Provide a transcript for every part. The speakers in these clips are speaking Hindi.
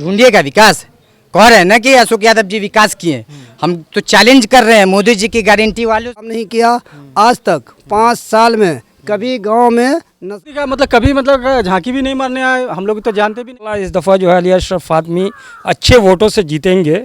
ढूंढिएगा विकास। कह रहे हैं ना कि अशोक यादव जी विकास किए, हम तो चैलेंज कर रहे हैं मोदी जी की गारंटी वाले। काम नहीं किया आज तक 5 साल में, कभी गांव में का मतलब कभी मतलब झांकी भी नहीं मारने आए, हम लोग तो जानते भी नहीं। इस दफ़ा जो है अली अशरफ फातमी अच्छे वोटों से जीतेंगे,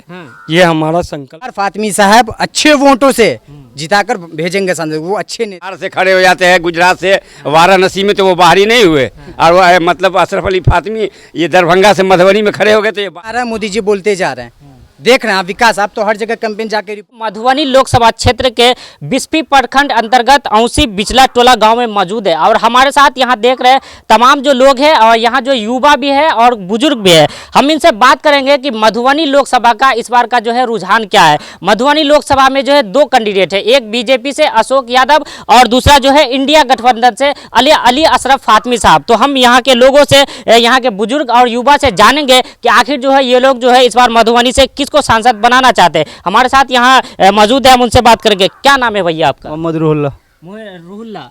ये हमारा संकल्प। फातमी साहब अच्छे वोटों से जिताकर भेजेंगे सांसद, वो अच्छे ने बाहर से खड़े हो जाते हैं। गुजरात से वाराणसी में तो वो बाहरी नहीं हुए, और वो मतलब अशरफ अली फातमी ये दरभंगा से मधुबनी में खड़े हो गए। तो ये मोदी जी बोलते जा रहे हैं, देख रहे हैं आप विकास। आप तो हर जगह कैंपेन जाके। मधुबनी लोकसभा क्षेत्र के बिस्फी प्रखंड अंतर्गत औसी बिचला टोला गांव में मौजूद है और हमारे साथ यहां देख रहे हैं तमाम जो लोग हैं और यहां जो युवा भी है और बुजुर्ग भी है। हम इनसे बात करेंगे कि मधुबनी लोकसभा का इस बार का जो है रुझान क्या है। मधुबनी लोकसभा में जो है 2 कैंडिडेट है, एक बीजेपी से अशोक यादव और दूसरा जो है इंडिया गठबंधन से अली अशरफ फातमी साहब। तो हम यहाँ के लोगों से, यहाँ के बुजुर्ग और युवा से जानेंगे कि आखिर जो है ये लोग जो है इस बार मधुबनी से किसको सांसद बनाना चाहते हैं। हमारे साथ यहाँ मौजूद है, हम उनसे बात करेंगे। क्या नाम है भैया आपका? मोहम्मद रूहुल्लाह। रूहुल्लाह,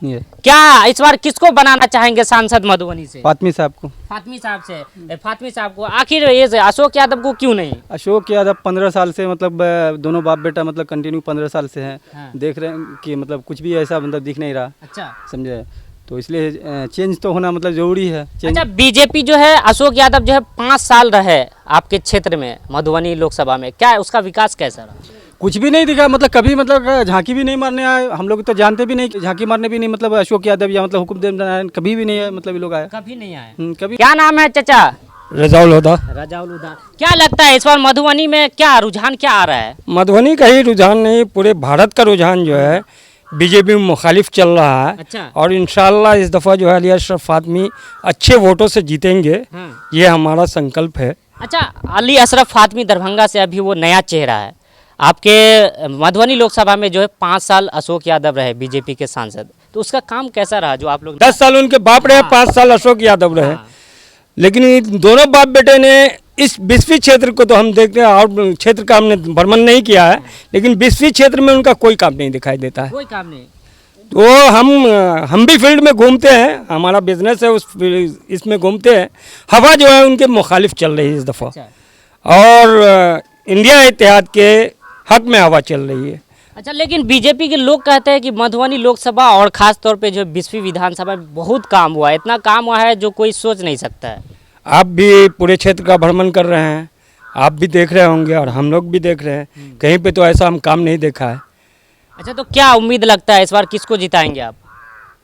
क्या इस बार किसको बनाना चाहेंगे सांसद मधुबनी से? फातमी साहब को। फातमी साहब से। फातमी साहब को आखिर ये अशोक यादव को क्यों नहीं? अशोक यादव 15 साल से मतलब दोनों बाप बेटा मतलब कंटिन्यू 15 साल से हैं। हाँ। देख रहे हैं कि मतलब कुछ भी ऐसा मतलब दिख नहीं रहा। अच्छा, समझे, तो इसलिए चेंज तो होना मतलब जरूरी है। अच्छा, बीजेपी जो है अशोक यादव जो है 5 साल रहे आपके क्षेत्र में मधुबनी लोकसभा में, क्या उसका विकास कैसा रहा? कुछ भी नहीं दिखा, मतलब कभी मतलब झांकी भी नहीं मारने आए, हम लोग तो जानते भी नहीं कि झांकी मारने भी नहीं, मतलब अशोक यादव या मतलब हुकुमदेव नारायण कभी भी नहीं है, मतलब ये लोग आए कभी नहीं आए। कभी। क्या नाम है चाचा? रजाउल हुदा। रजाउल हुदा। क्या लगता है इस बार मधुबनी में क्या रुझान क्या आ रहा है? मधुबनी का ही रुझान नहीं, पूरे भारत का रुझान जो है बीजेपी में मुखालिफ चल रहा है। अच्छा। और इंशाल्लाह इस दफ़ा जो है अली अशरफ फातमी अच्छे वोटों से जीतेंगे, ये हमारा संकल्प है। अच्छा, अली अशरफ फातमी दरभंगा से अभी वो नया चेहरा है। आपके मधुबनी लोकसभा में जो है 5 साल अशोक यादव रहे बीजेपी के सांसद, तो उसका काम कैसा रहा जो आप लोग? 10 साल उनके बाप रहे, 5 साल अशोक यादव रहे। लेकिन इन दोनों बाप बेटे ने इस बिस्फी क्षेत्र को तो हम देखते हैं, और क्षेत्र का हमने भ्रमण नहीं किया है, लेकिन बिस्फी क्षेत्र में उनका कोई काम नहीं दिखाई देता है। कोई काम नहीं। तो हम भी फील्ड में घूमते हैं, हमारा बिजनेस है, उस इसमें घूमते हैं। हवा जो है उनके मुखालिफ चल रही है इस दफ़ा। और इंडिया इत्तेहाद के हक में हवा चल रही है। अच्छा, लेकिन बीजेपी के लोग कहते हैं कि मधुबनी लोकसभा और खास तौर पे जो बिस्फी विधानसभा में बहुत काम हुआ है, इतना काम हुआ है जो कोई सोच नहीं सकता है। आप भी पूरे क्षेत्र का भ्रमण कर रहे हैं, आप भी देख रहे होंगे और हम लोग भी देख रहे हैं, कहीं पे तो ऐसा हम काम नहीं देखा है। अच्छा, तो क्या उम्मीद लगता है इस बार किसको जिताएंगे आप?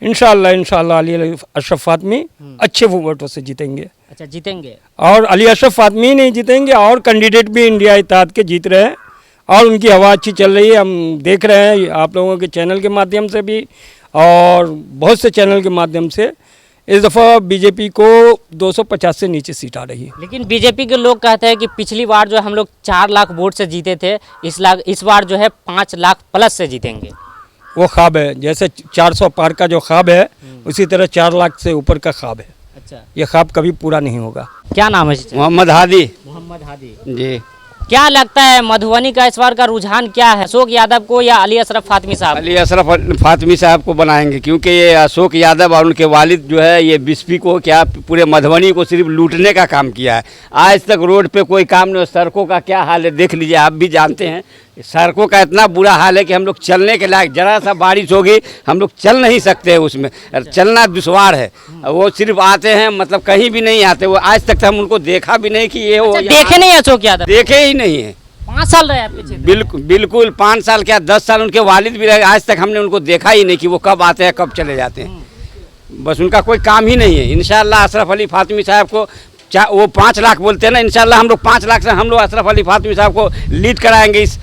इंशाल्लाह अली अशरफ फातमी अच्छे वोटों से जीतेंगे। अच्छा, जीतेंगे। और अली अशरफ फातमी नहीं जीतेंगे, और कैंडिडेट भी इंडिया इत्तेहाद के जीत रहे हैं और उनकी हवा अच्छी चल रही है। हम देख रहे हैं आप लोगों के चैनल के माध्यम से भी और बहुत से चैनल के माध्यम से, इस दफ़ा बीजेपी को 250 से नीचे सीट आ रही है। लेकिन बीजेपी के लोग कहते हैं कि पिछली बार जो हम लोग 4 लाख वोट से जीते थे, इस बार जो है 5 लाख प्लस से जीतेंगे। वो ख्वाब है, जैसे 400 पार का जो ख्वाब है उसी तरह 4 लाख से ऊपर का ख्वाब है। अच्छा, ये ख्वाब कभी पूरा नहीं होगा। क्या नाम है? मोहम्मद हादी। मोहम्मद हादी जी। क्या लगता है मधुबनी का इस बार का रुझान क्या है, अशोक यादव को या अली अशरफ फातमी साहब? अली अशरफ फातमी साहब को बनाएंगे, क्योंकि ये अशोक यादव और उनके वालिद जो है ये बिस्फी को क्या पूरे मधुबनी को सिर्फ लूटने का काम किया है। आज तक रोड पे कोई काम नहीं। सड़कों का क्या हाल है देख लीजिए, आप भी जानते हैं। सड़कों का इतना बुरा हाल है कि हम लोग चलने के लायक, जरा सा बारिश होगी हम लोग चल नहीं सकते हैं, उसमें चलना दुश्वार है। वो सिर्फ आते हैं, मतलब कहीं भी नहीं आते। वो आज तक हम उनको देखा भी नहीं कि ये वो देखे नहीं अशोक यादव? देखे ही नहीं है। 5 साल रहे आपके क्षेत्र में? बिल्कुल 5 साल क्या 10 साल उनके वालिद भी रहे, आज तक हमने उनको देखा ही नहीं कि वो कब आते हैं कब चले जाते हैं। बस उनका कोई काम ही नहीं है। इंशाल्लाह अशरफ अली फातमी साहब को वो 5 लाख बोलते हैं ना, इंशाल्लाह हम लोग 5 लाख से हम लोग अशरफ अली फातमी साहब को लीड कराएंगे इस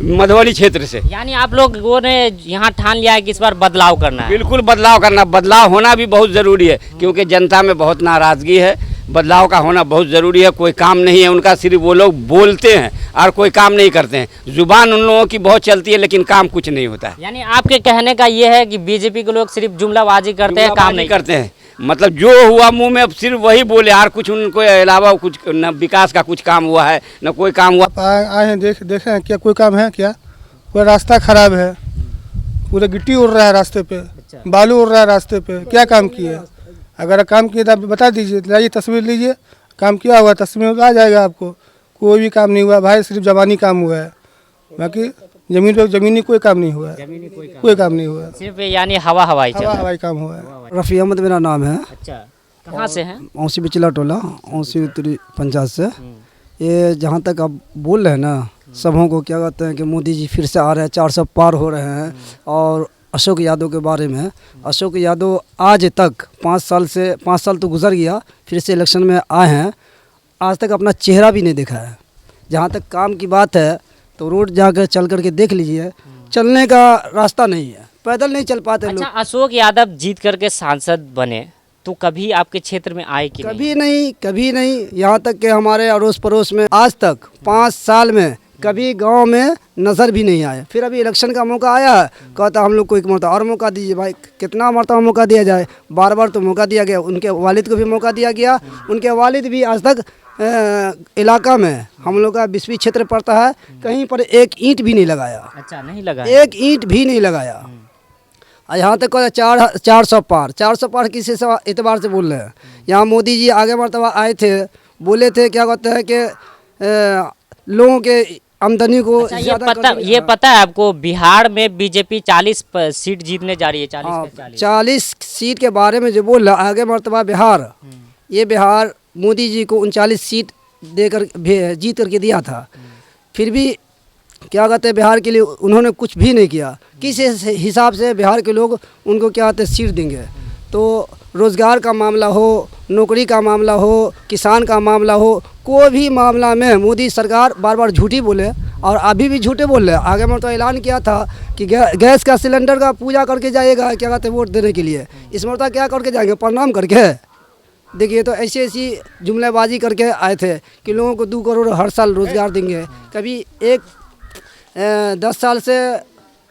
मधुबनी क्षेत्र से। यानी आप लोगों ने यहाँ ठान लिया है कि इस बार बदलाव करना है? बिल्कुल बदलाव करना, बदलाव होना भी बहुत ज़रूरी है, क्योंकि जनता में बहुत नाराज़गी है। बदलाव का होना बहुत ज़रूरी है। कोई काम नहीं है उनका, सिर्फ वो लोग बोलते हैं और कोई काम नहीं करते हैं। जुबान उन लोगों की बहुत चलती है लेकिन काम कुछ नहीं होता है। यानी आपके कहने का ये है कि बीजेपी के लोग सिर्फ जुमलाबाजी करते हैं, काम नहीं करते हैं। मतलब जो हुआ मुंह में सिर्फ वही बोले, और कुछ उनको अलावा कुछ न विकास का कुछ काम हुआ है न कोई काम हुआ। आए हैं देखें क्या कोई काम है क्या? कोई रास्ता खराब है, पूरे गिट्टी उड़ रहा है रास्ते पे, बालू उड़ रहा है रास्ते पे, क्या काम किए? अगर काम किए तो आप बता दीजिए, लाइए तस्वीर लीजिए, काम किया हुआ तस्वीर में आ जाएगा आपको। कोई भी काम नहीं हुआ भाई, सिर्फ जबानी काम हुआ है, बाकी जमीन पे ज़मीनी कोई काम नहीं हुआ है, कोई काम नहीं हुआ है, सिर्फ यानी हवाई चल रहा है। हवाई काम हुआ है। रफ़ी अहमद मेरा नाम है। अच्छा, कहाँ से हैं? औसी बिचला टोला, औसी उत्तरी पंचायत से। ये जहाँ तक आप बोल रहे हैं ना, सबों को क्या कहते हैं कि मोदी जी फिर से आ रहे हैं, 400 पार हो रहे हैं। और अशोक यादव के बारे में, अशोक यादव आज तक 5 साल तो गुजर गया, फिर से इलेक्शन में आए हैं, आज तक अपना चेहरा भी नहीं देखा है। जहाँ तक काम की बात है तो रोड जाकर चल करके देख लीजिए, चलने का रास्ता नहीं है, पैदल नहीं चल पाते अच्छा, लोग। अशोक यादव जीत करके सांसद बने तो कभी आपके क्षेत्र में आए कि नहीं? कभी नहीं। यहाँ तक कि हमारे अड़ोस पड़ोस में आज तक 5 साल में कभी गांव में नज़र भी नहीं आया। फिर अभी इलेक्शन का मौका आया है, कहता हम लोग को एक मरतबा और मौका दीजिए। भाई कितना मरतबा मौका दिया जाए, बार बार तो मौका दिया गया। उनके वालिद को भी मौका दिया गया, उनके वालिद भी आज तक इलाका में हम लोग का 20वीं क्षेत्र पड़ता है, कहीं पर एक ईंट भी नहीं लगाया। अच्छा, नहीं लगा? एक ईंट भी नहीं लगाया। यहाँ तक 400 पार किसी से एतबार से बोल रहे हैं। यहाँ मोदी जी आगे मरतबा आए थे, बोले थे क्या कहते हैं कि लोगों के आमदनी को अच्छा, ये पता है आपको बिहार में बीजेपी 40 सीट जीतने जा रही है? 40 सीट के बारे में जो बोल रहा आगे मरतबा बिहार, ये बिहार मोदी जी को 39 सीट देकर जीत करके दिया था। फिर भी क्या कहते हैं बिहार के लिए उन्होंने कुछ भी नहीं किया। किस हिसाब से बिहार के लोग उनको क्या कहते हैं सीट देंगे? तो रोज़गार का मामला हो, नौकरी का मामला हो, किसान का मामला हो, कोई भी मामला में मोदी सरकार बार बार झूठी बोले और अभी भी झूठे बोल रहे हैं। आगे में तो ऐलान किया था कि गैस का सिलेंडर का पूजा करके जाएगा, क्या कहते हैं वोट देने के लिए। इस मरतबा क्या करके जाएंगे? प्रणाम करके। देखिए, तो ऐसी जुमलेबाजी करके आए थे कि लोगों को 2 करोड़ हर साल रोज़गार देंगे। कभी 10 साल से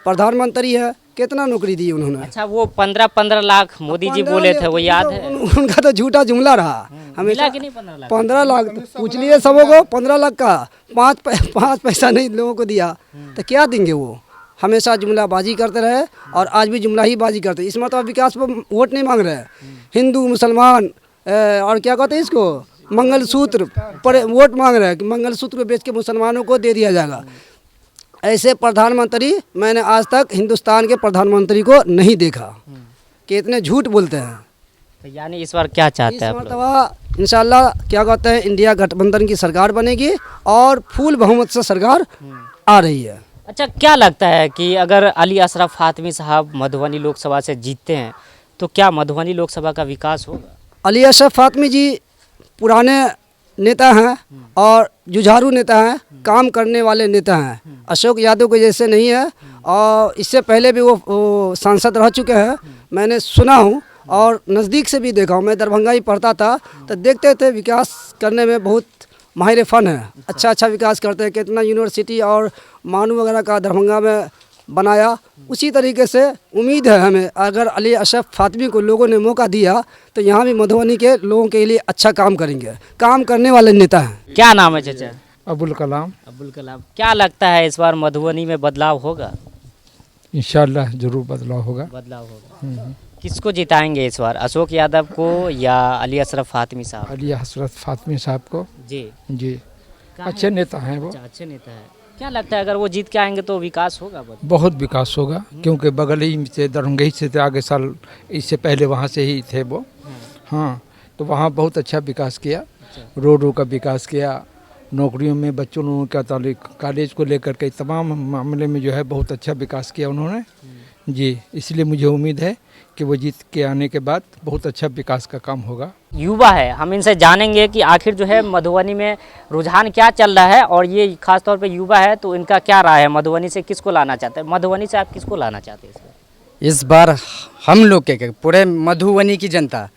प्रधानमंत्री है, कितना नौकरी दी उन्होंने? अच्छा, वो 15 लाख मोदी जी बोले थे, वो याद है? उनका तो झूठा जुमला रहा हमेशा। कि नहीं 15 लाख? 15 लाख तो पूछ लिए सबों को, 15 लाख का 5 पैसा नहीं लोगों को दिया, तो क्या देंगे? वो हमेशा जुमलाबाजी करते रहे और आज भी जुमला ही बाजी करते। इस मतलब विकास पर वोट नहीं मांग रहे हैं। हिंदू मुसलमान और क्या कहते हैं इसको, मंगलसूत्र पर वोट मांग रहे हैं कि मंगलसूत्र को बेच के मुसलमानों को दे दिया जाएगा। ऐसे प्रधानमंत्री मैंने आज तक हिंदुस्तान के प्रधानमंत्री को नहीं देखा कि इतने झूठ बोलते हैं। तो यानी इस बार क्या चाहते हैं आप लोग? मरतबा इंशाल्लाह क्या कहते हैं इंडिया गठबंधन की सरकार बनेगी और फुल बहुमत से सरकार आ रही है। अच्छा, क्या लगता है कि अगर अली अशरफ फातमी साहब मधुबनी लोकसभा से जीतते हैं तो क्या मधुबनी लोकसभा का विकास होगा? अली अशरफ फातमी जी पुराने नेता हैं और जुझारू नेता हैं, काम करने वाले नेता हैं। अशोक यादव के जैसे नहीं है और इससे पहले भी वो सांसद रह चुके हैं। मैंने सुना हूँ और नज़दीक से भी देखा हूँ। मैं दरभंगा ही पढ़ता था तो देखते थे विकास करने में बहुत माहिर फन है, अच्छा विकास करते हैं। कितना यूनिवर्सिटी और मानू वगैरह का दरभंगा में बनाया। उसी तरीके से उम्मीद है हमें, अगर अली अशरफ फातमी को लोगों ने मौका दिया तो यहाँ भी मधुबनी के लोगों के लिए अच्छा काम करेंगे। काम करने वाले नेता हैं। क्या नाम है चाचा? अबुल कलाम। अब्दुल कलाम। क्या लगता है इस बार मधुबनी में बदलाव होगा? इंशाल्लाह जरूर बदलाव होगा। बदलाव होगा। किसको जिताएंगे इस बार, अशोक यादव को या अली अशरफ फातमी साहब? अली हसरत फातमी साहब को। जी अच्छे नेता हैं वो। अच्छे नेता है। क्या लगता है अगर वो जीत के आएंगे तो विकास होगा? बहुत विकास होगा, क्योंकि बगल ही से दरभंगा ही से थे, आगे साल इससे पहले वहाँ से ही थे वो। हाँ, तो वहाँ बहुत अच्छा विकास किया, रोडों का विकास किया, नौकरियों में बच्चों लोगों का ताल्लुक, कॉलेज को लेकर के तमाम मामले में जो है बहुत अच्छा विकास किया उन्होंने जी। इसलिए मुझे उम्मीद है कि वो जीत के आने के बाद बहुत अच्छा विकास का काम होगा। युवा है, हम इनसे जानेंगे कि आखिर जो है मधुबनी में रुझान क्या चल रहा है और ये खास तौर पे युवा है तो इनका क्या राय है, मधुबनी से किसको लाना चाहते हैं? मधुबनी से आप किसको लाना चाहते हैं इस बार? हम लोग के पूरे मधुबनी की जनता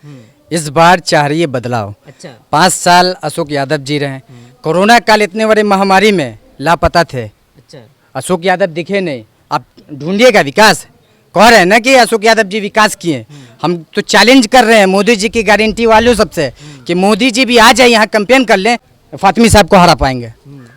इस बार चाह रही है बदलाव। अच्छा। 5 साल अशोक यादव जी रहे, कोरोना काल इतने बड़े महामारी में लापता थे। अच्छा। अशोक यादव दिखे नहीं, आप ढूंढिएगा विकास। कह रहे हैं ना कि अशोक यादव जी विकास किए। हम तो चैलेंज कर रहे हैं मोदी जी की गारंटी वालों सबसे कि मोदी जी भी आ जाए यहाँ कैंपेन कर लें, फातमी साहब को हरा पाएंगे।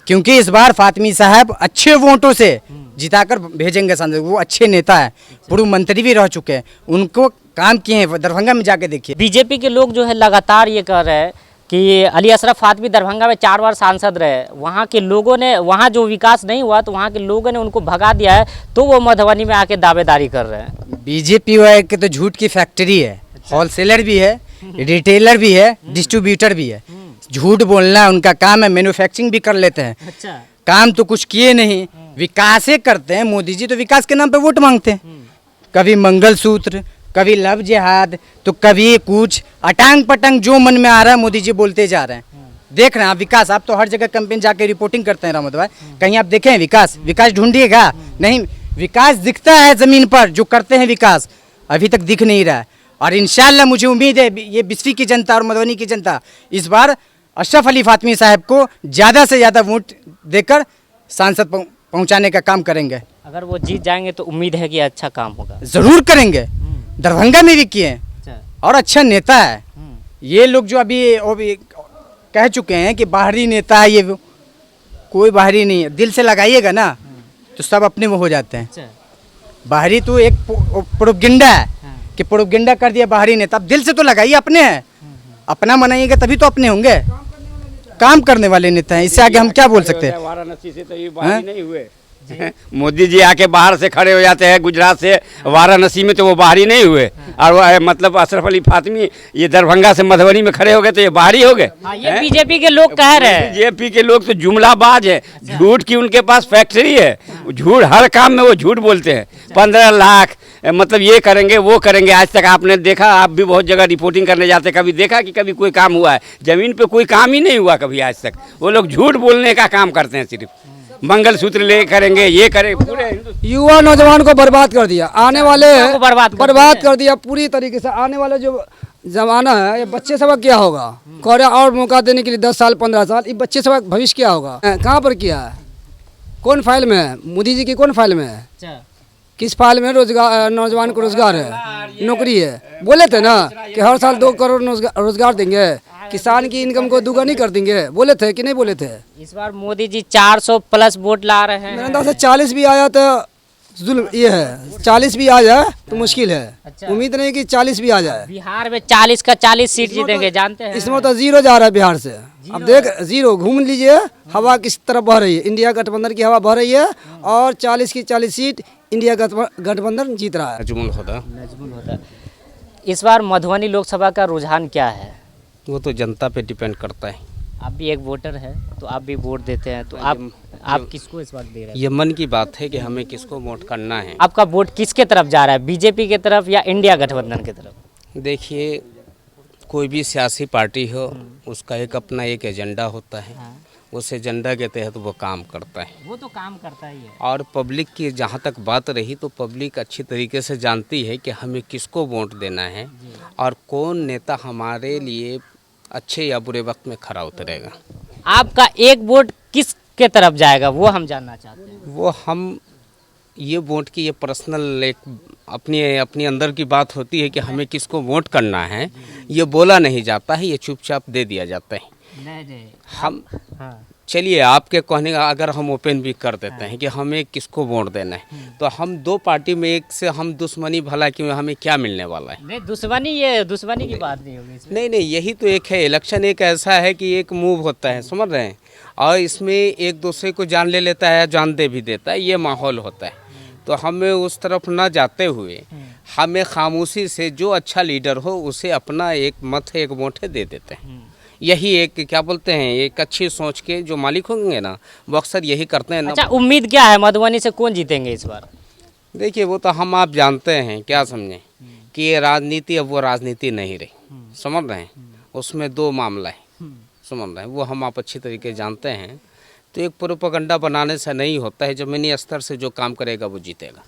क्योंकि इस बार फातमी साहब अच्छे वोटों से जिताकर भेजेंगे सांसद। वो अच्छे नेता है, पूर्व मंत्री भी रह चुके हैं, उनको काम किए हैं। दरभंगा में जाके देखिए। बीजेपी के लोग जो है लगातार ये कह रहे हैं कि अली अशरफ फातमी दरभंगा में 4 बार सांसद रहे, वहाँ के लोगों ने, वहाँ जो विकास नहीं हुआ तो वहाँ के लोगों ने उनको भगा दिया है, तो वो मधुबनी में आके दावेदारी कर रहे हैं। बीजेपी वाले के तो झूठ की फैक्ट्री है, होलसेलर भी है, रिटेलर भी है, डिस्ट्रीब्यूटर भी है। झूठ बोलना उनका काम है, मैन्युफैक्चरिंग भी कर लेते हैं। अच्छा, काम तो कुछ किए नहीं, विकास ही करते हैं। मोदी जी तो विकास के नाम पे वोट मांगते हैं, कभी मंगलसूत्र, कभी लव जिहाद, तो कभी कुछ अटांग पटंग जो मन में आ रहा है मोदी जी बोलते जा रहे हैं। देख रहे हैं आप विकास, आप तो हर जगह कैंपेन जाके रिपोर्टिंग करते हैं रहमत भाई, कहीं आप देखें हैं विकास? विकास ढूंढिएगा, नहीं विकास दिखता है जमीन पर, जो करते हैं विकास अभी तक दिख नहीं रहा है। और इंशाल्लाह मुझे उम्मीद है ये बिस्फी की जनता और मधुबनी की जनता इस बार अशरफ अली फातमी साहब को ज़्यादा से ज़्यादा वोट देकर सांसद पहुंचाने का काम करेंगे। अगर वो जीत जाएंगे तो उम्मीद है कि अच्छा काम होगा। ज़रूर करेंगे, दरभंगा में भी किए हैं और अच्छा नेता है। ये लोग जो अभी कह चुके हैं कि बाहरी नेता है, ये कोई बाहरी नहीं है। दिल से लगाइएगा ना तो सब अपने में हो जाते हैं। बाहरी तो एक प्रोपगेंडा है कि प्रोपगेंडा कर दिया बाहरी नेता। अब दिल से तो लगाइए, अपने हैं, अपना मनाइएगा तभी तो अपने होंगे। काम करने वाले नेता हैं, इससे आगे हम क्या बोल सकते हैं? वाराणसी से तो ये बाहरी नहीं हुए। मोदी जी आके बाहर से खड़े हो जाते हैं, गुजरात से वाराणसी में, तो वो बाहरी नहीं हुए। और वो मतलब अशरफ अली फातमी ये दरभंगा से मधुबनी में खड़े हो गए तो ये बाहरी हो गए। ये बीजेपी के लोग कह रहे हैं। बीजेपी के लोग तो जुमलाबाज है, झूठ की उनके पास फैक्ट्री है। झूठ, हर काम में वो झूठ बोलते हैं। 15 लाख मतलब ये करेंगे वो करेंगे। आज तक आपने देखा, आप भी बहुत जगह रिपोर्टिंग करने जाते, कभी देखा कि कभी कोई काम हुआ है? जमीन पे कोई काम ही नहीं हुआ कभी आज तक। वो लोग झूठ बोलने का काम करते हैं, सिर्फ मंगलसूत्र ले करेंगे, ये करेंगे। पूरे युवा नौजवान को बर्बाद कर दिया, आने वाले को बर्बाद कर दिया पूरी तरीके से। आने वाले जो जमाना है, ये बच्चे सब क्या होगा? कोरे और मौका देने के लिए 10 साल 15 साल, ये बच्चे सब भविष्य क्या होगा? कहाँ पर किया है? कौन फाइल में है? मोदी जी की कौन फाइल में है? किस फाइल में रोजगार, नौजवान को रोजगार है, नौकरी है? बोले थे ना कि हर साल 2 करोड़ रोजगार देंगे, किसान की इनकम को दुगनी कर देंगे। बोले थे कि नहीं बोले थे? इस बार मोदी जी 400 प्लस वोट ला रहे हैं। मेरे अंदाज से 40 भी आया तो जुल्म ये है, 40 भी आ जाए तो मुश्किल है। अच्छा। उम्मीद नहीं कि 40 भी आ जाए। बिहार में 40 का 40 सीट जीतेंगे, जानते हैं? इसमें तो 0 जा रहा है बिहार से। अब देख 0 घूम लीजिए, हवा किस तरफ बह रही है। इंडिया गठबंधन की हवा बह रही है और 40 की 40 सीट इंडिया गठबंधन जीत रहा है। नजमुल होता। इस बार मधुबनी लोकसभा का रुझान क्या है? वो तो जनता पे डिपेंड करता है। आप भी एक वोटर है तो आप भी वोट देते हैं, तो आप किसको इस वक्त दे रहे हैं? ये मन की बात है कि हमें किसको वोट करना है। आपका वोट किसके तरफ जा रहा है, बीजेपी के तरफ या इंडिया गठबंधन की तरफ? देखिए, कोई भी सियासी पार्टी हो, उसका अपना एक एजेंडा होता है। उस एजेंडा के तहत वो काम करता है। वो तो काम करता ही है। और पब्लिक की जहाँ तक बात रही तो पब्लिक अच्छी तरीके से जानती है कि हमें किसको वोट देना है और कौन नेता हमारे लिए अच्छे या बुरे वक्त में खरा उतरेगा। आपका एक वोट किस के तरफ जाएगा वो हम जानना चाहते हैं। वो हम ये वोट की ये पर्सनल एक अपनी अंदर की बात होती है कि हमें किसको वोट करना है, ये बोला नहीं जाता है, ये चुपचाप दे दिया जाता है। नहीं हम चलिए आपके कहने का अगर हम ओपन भी कर देते हैं कि हमें किसको वोट देना है, तो हम 2 पार्टी में एक से हम दुश्मनी भला कि हमें क्या मिलने वाला है? नहीं, दुश्मनी की बात नहीं होगी इसमें। नहीं, यही तो एक है। इलेक्शन एक ऐसा है कि एक मूव होता है, समझ रहे हैं, और इसमें एक दूसरे को जान ले लेता है, जान दे भी देता है, ये माहौल होता है। तो हमें उस तरफ ना जाते हुए हमें खामोशी से जो अच्छा लीडर हो उसे अपना एक मत एक वोट दे देते हैं। यही एक क्या बोलते हैं, एक अच्छी सोच के जो मालिक होंगे ना, वो अक्सर यही करते हैं। अच्छा, उम्मीद क्या है मधुबनी से कौन जीतेंगे इस बार? देखिए, वो तो हम आप जानते हैं, क्या समझें कि ये राजनीति अब वो राजनीति नहीं रही, समझ रहे हैं। उसमें 2 मामला है, समझ रहे हैं, वो हम आप अच्छी तरीके जानते हैं। तो एक प्रोपेगेंडा बनाने से नहीं होता है, ज़मीनी स्तर से जो काम करेगा वो जीतेगा।